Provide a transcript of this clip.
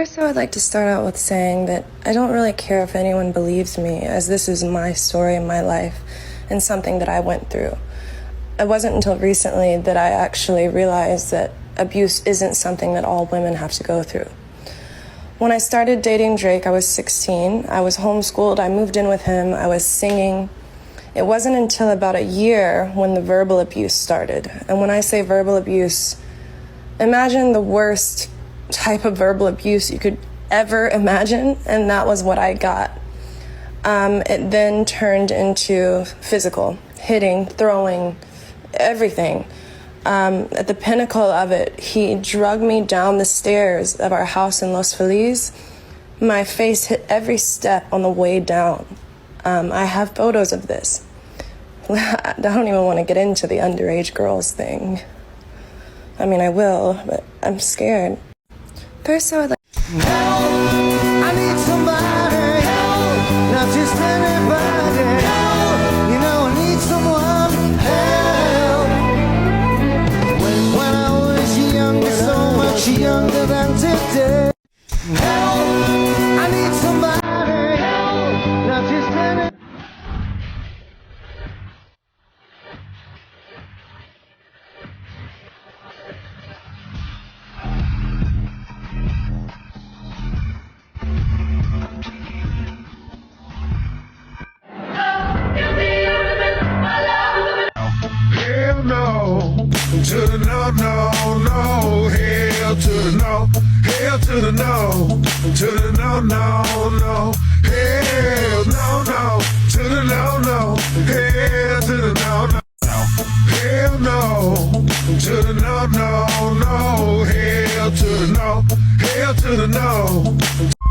First, I would like to start out with saying that I don't really care if anyone believes me, as this is my story and my life and something that I went through. It wasn't until recently that I actually realized that abuse isn't something that all women have to go through. When I started dating Drake, I was 16. I was homeschooled. I moved in with him. I was singing. It wasn't until about a year when the verbal abuse started. And when I say verbal abuse, imagine the worst type of verbal abuse you could ever imagine, and that was what I got. It then turned into physical, hitting, throwing, everything. At the pinnacle of it, he dragged me down the stairs of our house in Los Feliz. My face hit every step on the way down. I have photos of this. I don't even want to get into the underage girls thing. I mean, I will, but I'm scared. First, I would like... Help! I need somebody. Help! Not just anybody. Help! You know I need someone. Help! When I was younger, so much younger than today. Help! I need somebody. Help! Not just anybody. To the no, no, no, hell to the no, hell to the no, to the no, no, no, hell no, no, to the no, no, hell to the no, no, hell no, to the no, no, no, hell to the no, hell to the no.